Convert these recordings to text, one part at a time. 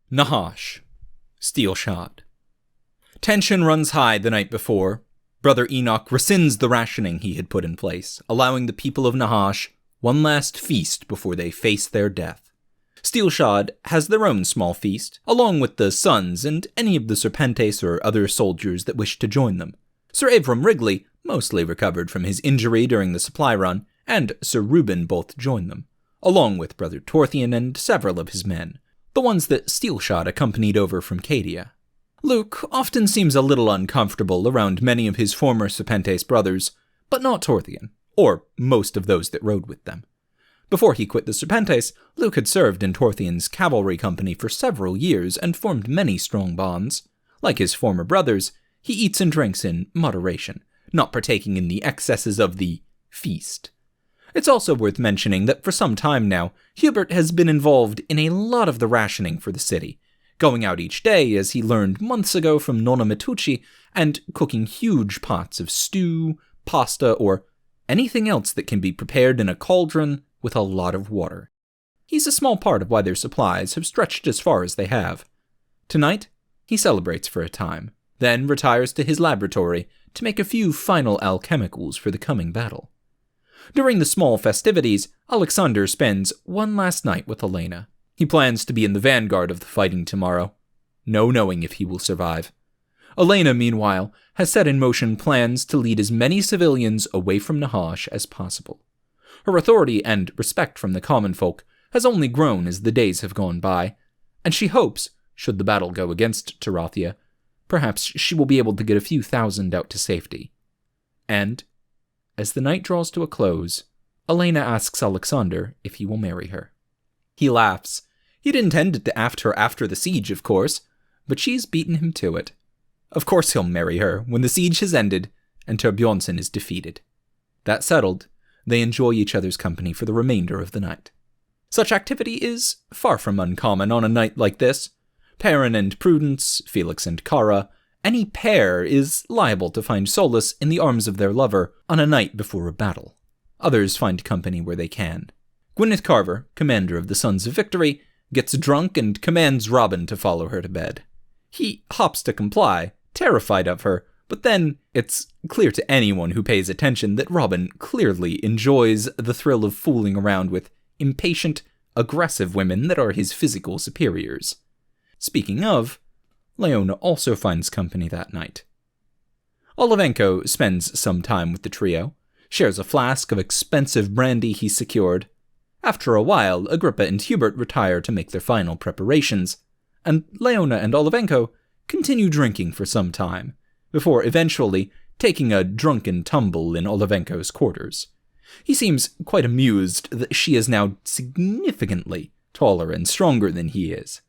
Nahash, Steelshod. Tension runs high the night before. Brother Enoch rescinds the rationing he had put in place, allowing the people of Nahash one last feast before they face their death. Steelshod has their own small feast, along with the sons and any of the Serpentes or other soldiers that wish to join them. Sir Avram Wrigley, mostly recovered from his injury during the supply run, and Sir Reuben both join them, along with Brother Torthian and several of his men, the ones that Steelshod accompanied over from Cadia. Luke often seems a little uncomfortable around many of his former Serpentes brothers, but not Torthian, or most of those that rode with them. Before he quit the Serpentes, Luke had served in Torthian's cavalry company for several years and formed many strong bonds. Like his former brothers, he eats and drinks in moderation, not partaking in the excesses of the feast. It's also worth mentioning that for some time now, Hubert has been involved in a lot of the rationing for the city, going out each day, as he learned months ago from Nonna Matucci, and cooking huge pots of stew, pasta, or anything else that can be prepared in a cauldron with a lot of water. He's a small part of why their supplies have stretched as far as they have. Tonight, he celebrates for a time, then retires to his laboratory to make a few final alchemicals for the coming battle. During the small festivities, Alexander spends one last night with Elena. He plans to be in the vanguard of the fighting tomorrow, no knowing if he will survive. Elena, meanwhile, has set in motion plans to lead as many civilians away from Nahash as possible. Her authority and respect from the common folk has only grown as the days have gone by, and she hopes, should the battle go against Tarathia, perhaps she will be able to get a few thousand out to safety. And, as the night draws to a close, Elena asks Alexander if he will marry her. He laughs. He'd intended to aft her after the siege, of course, but she's beaten him to it. Of course he'll marry her when the siege has ended and Torbjornsson is defeated. That settled, they enjoy each other's company for the remainder of the night. Such activity is far from uncommon on a night like this. Perrin and Prudence, Felix and Cara, any pair is liable to find solace in the arms of their lover on a night before a battle. Others find company where they can. Gwyneth Carver, commander of the Sons of Victory, gets drunk and commands Robin to follow her to bed. He hops to comply, terrified of her, but then it's clear to anyone who pays attention that Robin clearly enjoys the thrill of fooling around with impatient, aggressive women that are his physical superiors. Speaking of, Leona also finds company that night. Olivenko spends some time with the trio, shares a flask of expensive brandy he secured. After a while, Agrippa and Hubert retire to make their final preparations, and Leona and Olivenko continue drinking for some time, before eventually taking a drunken tumble in Olivenko's quarters. He seems quite amused that she is now significantly taller and stronger than he is.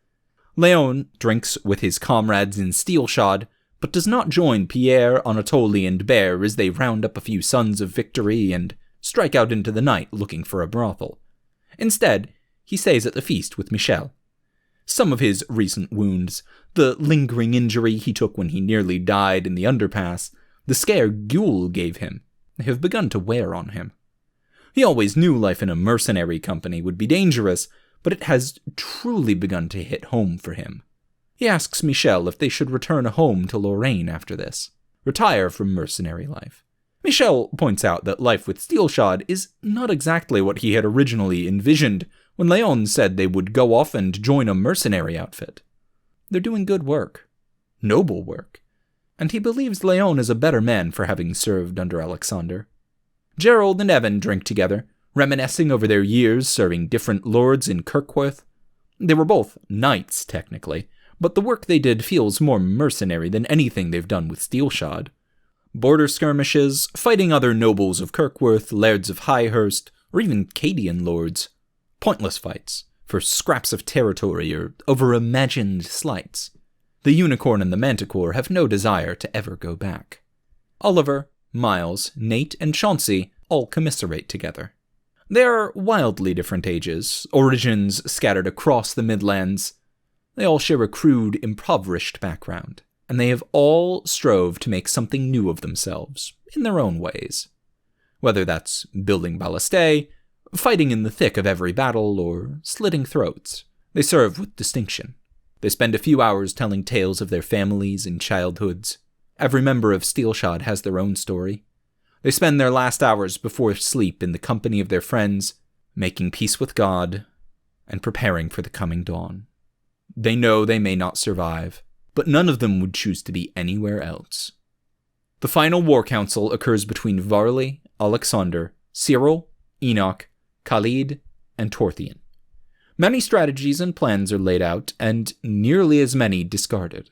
Leon drinks with his comrades in Steelshod, but does not join Pierre, Anatoly, and Bear as they round up a few Sons of Victory and strike out into the night looking for a brothel. Instead, he stays at the feast with Michel. Some of his recent wounds, the lingering injury he took when he nearly died in the underpass, the scare Gule gave him, have begun to wear on him. He always knew life in a mercenary company would be dangerous, but it has truly begun to hit home for him. He asks Michel if they should return home to Lorraine after this, retire from mercenary life. Michel points out that life with Steelshod is not exactly what he had originally envisioned when Leon said they would go off and join a mercenary outfit. They're doing good work, noble work, and he believes Leon is a better man for having served under Alexander. Gerald and Evan drink together, reminiscing over their years serving different lords in Kirkworth. They were both knights, technically, but the work they did feels more mercenary than anything they've done with Steelshod. Border skirmishes, fighting other nobles of Kirkworth, lairds of Highhurst, or even Cadian lords. Pointless fights, for scraps of territory or over imagined slights. The Unicorn and the Manticore have no desire to ever go back. Oliver, Miles, Nate, and Chauncey all commiserate together. They are wildly different ages, origins scattered across the Midlands. They all share a crude, impoverished background, and they have all strove to make something new of themselves, in their own ways. Whether that's building ballistae, fighting in the thick of every battle, or slitting throats, they serve with distinction. They spend a few hours telling tales of their families and childhoods. Every member of Steelshod has their own story. They spend their last hours before sleep in the company of their friends, making peace with God, and preparing for the coming dawn. They know they may not survive, but none of them would choose to be anywhere else. The final war council occurs between Varley, Alexander, Cyril, Enoch, Khalid, and Torthian. Many strategies and plans are laid out, and nearly as many discarded.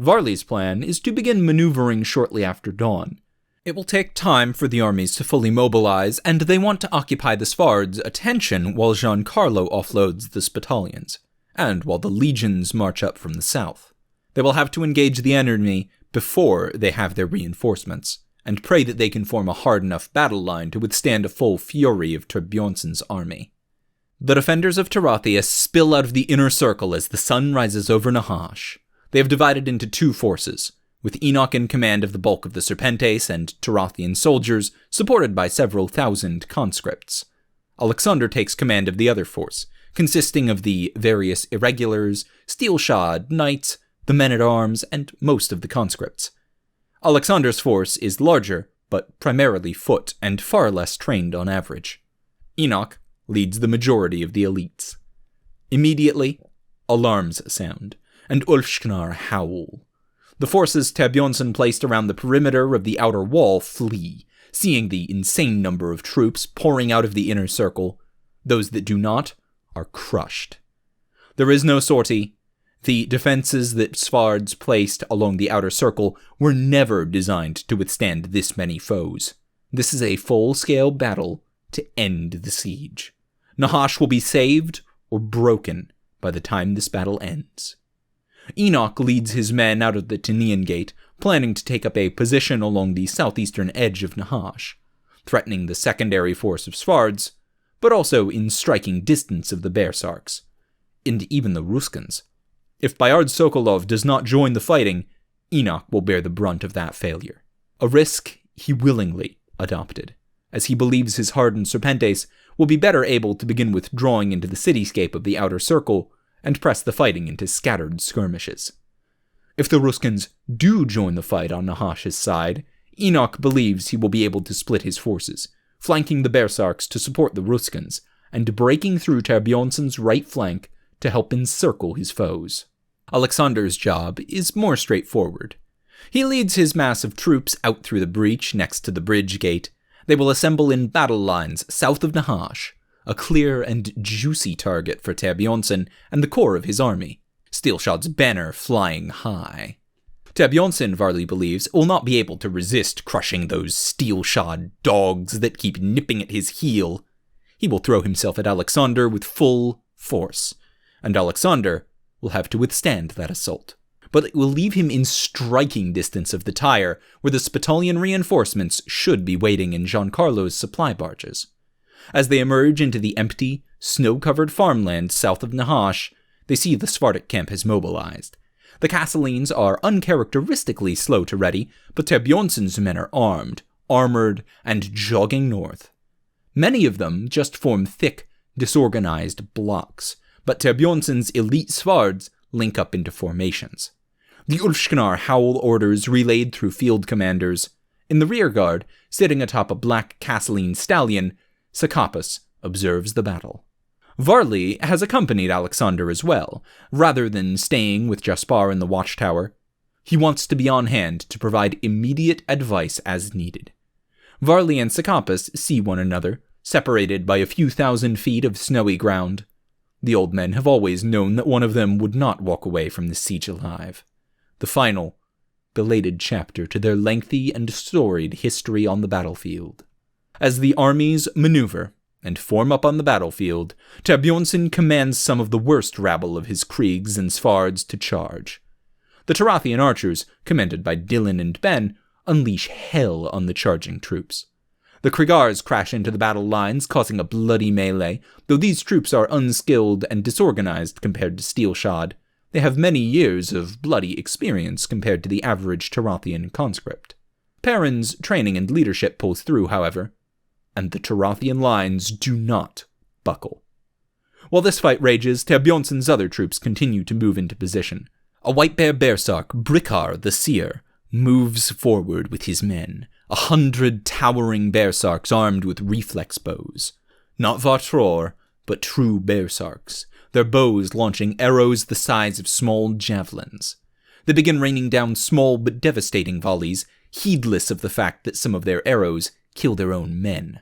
Varley's plan is to begin maneuvering shortly after dawn. It will take time for the armies to fully mobilize, and they want to occupy the Svard's attention while Giancarlo offloads the Spitalians, and while the legions march up from the south. They will have to engage the enemy before they have their reinforcements, and pray that they can form a hard enough battle line to withstand a full fury of Turbjornsson's army. The defenders of Tarathia spill out of the inner circle as the sun rises over Nahash. They have divided into two forces, with Enoch in command of the bulk of the Serpentes and Tarathian soldiers, supported by several thousand conscripts. Alexander takes command of the other force, consisting of the various irregulars, Steelshod, knights, the men-at-arms, and most of the conscripts. Alexander's force is larger, but primarily foot and far less trained on average. Enoch leads the majority of the elites. Immediately, alarms sound, and Ulfsknar howl. The forces Turbjornsson placed around the perimeter of the outer wall flee, seeing the insane number of troops pouring out of the inner circle. Those that do not are crushed. There is no sortie. The defenses that Svards placed along the outer circle were never designed to withstand this many foes. This is a full-scale battle to end the siege. Nahash will be saved or broken by the time this battle ends. Enoch leads his men out of the Tinian Gate, planning to take up a position along the southeastern edge of Nahash, threatening the secondary force of Svards, but also in striking distance of the Bearsarks, and even the Ruskans. If Bayard Sokolov does not join the fighting, Enoch will bear the brunt of that failure, a risk he willingly adopted, as he believes his hardened Serpentes will be better able to begin withdrawing into the cityscape of the outer circle and press the fighting into scattered skirmishes. If the Ruskans do join the fight on Nahash's side, Enoch believes he will be able to split his forces, flanking the Bearsarks to support the Ruskans, and breaking through Turbjornsson's right flank to help encircle his foes. Alexander's job is more straightforward. He leads his mass of troops out through the breach next to the bridge gate. They will assemble in battle lines south of Nahash, a clear and juicy target for Turbjornsson and the core of his army, Steelshod's banner flying high. Turbjornsson, Varley believes, will not be able to resist crushing those Steelshod dogs that keep nipping at his heel. He will throw himself at Alexander with full force, and Alexander will have to withstand that assault. But it will leave him in striking distance of the Tyre, where the Spitalian reinforcements should be waiting in Giancarlo's supply barges. As they emerge into the empty, snow-covered farmland south of Nahash, they see the Svardic camp has mobilized. The Casselines are uncharacteristically slow to ready, but Turbjornsson's men are armed, armored, and jogging north. Many of them just form thick, disorganized blocks, but Turbjornsson's elite Svards link up into formations. The Ulfsknar howl orders relayed through field commanders. In the rear guard, sitting atop a black Casseline stallion, Sakapus observes the battle. Varley has accompanied Alexander as well, rather than staying with Jaspar in the watchtower. He wants to be on hand to provide immediate advice as needed. Varley and Sakapus see one another, separated by a few thousand feet of snowy ground. The old men have always known that one of them would not walk away from the siege alive. The final, belated chapter to their lengthy and storied history on the battlefield. As the armies maneuver and form up on the battlefield, Turbjornsson commands some of the worst rabble of his Kriegs and Svards to charge. The Tarathian archers, commanded by Dylan and Ben, unleash hell on the charging troops. The Kriegars crash into the battle lines, causing a bloody melee, though these troops are unskilled and disorganized compared to Steelshod. They have many years of bloody experience compared to the average Tarathian conscript. Perrin's training and leadership pulls through, however, and the Tarathian lines do not buckle. While this fight rages, Terbjornsson's other troops continue to move into position. A white bear Bearsark, Brickar the Seer, moves forward with his men, 100 towering Bearsarks armed with reflex bows. Not Vartror, but true Bearsarks, their bows launching arrows the size of small javelins. They begin raining down small but devastating volleys, heedless of the fact that some of their arrows kill their own men.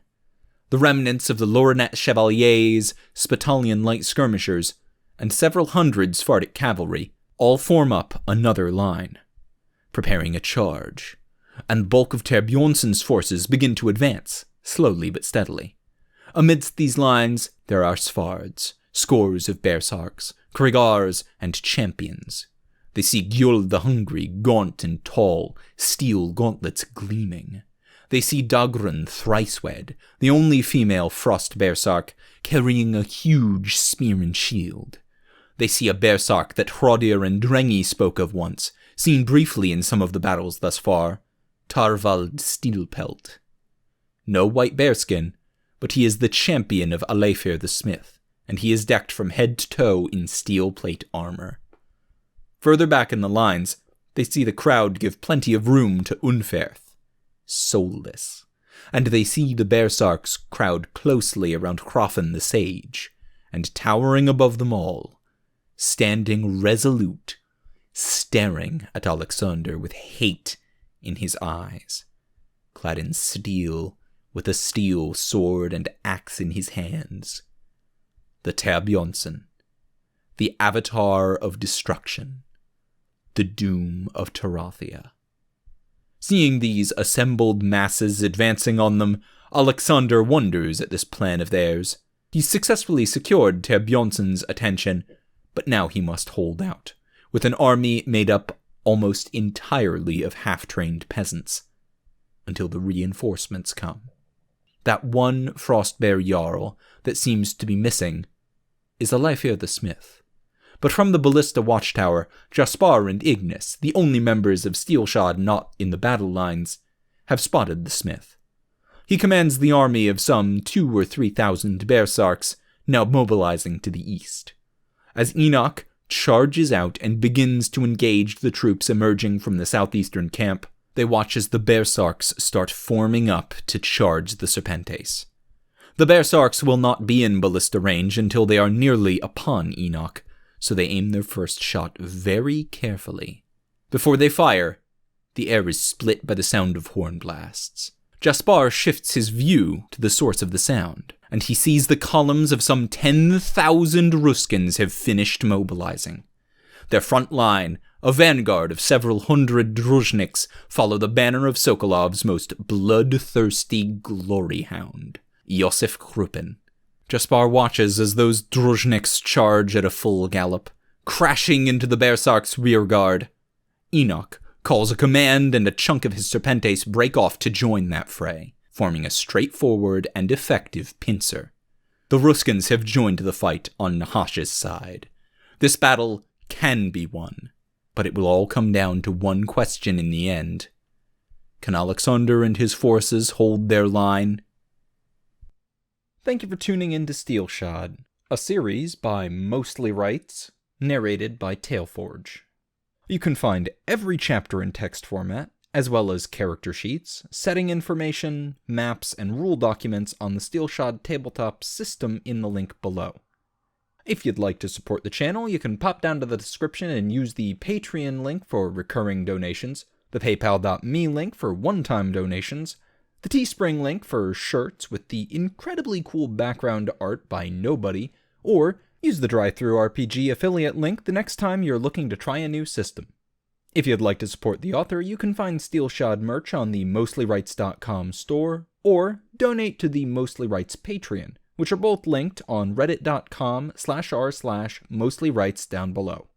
The remnants of the Lornet Chevaliers, Spitalian light skirmishers, and several hundred Svardic cavalry all form up another line, preparing a charge, and the bulk of Terbjornsson's forces begin to advance, slowly but steadily. Amidst these lines, there are Svards, scores of Bearsarks, Krigars, and champions. They see Gjuld the Hungry, gaunt and tall, steel gauntlets gleaming. They see Dagrun Thrice-Wed, the only female Frost Bearsark, carrying a huge spear and shield. They see a Bearsark that Hrodir and Drengi spoke of once, seen briefly in some of the battles thus far, Tarvald Steelpelt. No white bearskin, but he is the champion of Aleifir the Smith, and he is decked from head to toe in steel plate armor. Further back in the lines, they see the crowd give plenty of room to Unferth, soulless, and they see the Bearsarks crowd closely around Hrafn the Sage, and towering above them all, standing resolute, staring at Alexander with hate in his eyes, clad in steel, with a steel sword and axe in his hands. The Terbjornsson, the avatar of destruction, the doom of Tarathia. Seeing these assembled masses advancing on them, Alexander wonders at this plan of theirs. He successfully secured Terbjornsson's attention, but now he must hold out, with an army made up almost entirely of half-trained peasants, until the reinforcements come. That one Frostbear Jarl that seems to be missing is Aleifir the Smith. But from the Ballista Watchtower, Jaspar and Ignis, the only members of Steelshod not in the battle lines, have spotted the Smith. He commands the army of some 2,000 or 3,000 Bearsarks, now mobilizing to the east. As Enoch charges out and begins to engage the troops emerging from the southeastern camp, they watch as the Bearsarks start forming up to charge the Serpentes. The Bearsarks will not be in ballista range until they are nearly upon Enoch, so they aim their first shot very carefully. Before they fire, the air is split by the sound of horn blasts. Jaspar shifts his view to the source of the sound, and he sees the columns of some 10,000 Ruskins have finished mobilizing. Their front line, a vanguard of several hundred Druzhniks, follow the banner of Sokolov's most bloodthirsty glory hound, Iosif Krupin. Jaspar watches as those Druzhniks charge at a full gallop, crashing into the Bearsark's rear guard. Enoch calls a command, and a chunk of his Serpentes break off to join that fray, forming a straightforward and effective pincer. The Ruskins have joined the fight on Nahash's side. This battle can be won, but it will all come down to one question in the end. Can Alexander and his forces hold their line? Thank you for tuning in to Steelshod, a series by Mostly Rights, narrated by Tailforge. You can find every chapter in text format, as well as character sheets, setting information, maps, and rule documents on the Steelshod tabletop system in the link below. If you'd like to support the channel, you can pop down to the description and use the Patreon link for recurring donations, the PayPal.me link for one-time donations, the Teespring link for shirts with the incredibly cool background art by Nobody, or use the DriveThruRPG affiliate link the next time you're looking to try a new system. If you'd like to support the author, you can find Steelshod merch on the MostlyRights.com store, or donate to the Mostly Rights Patreon, which are both linked on reddit.com/r/mostlyrights down below.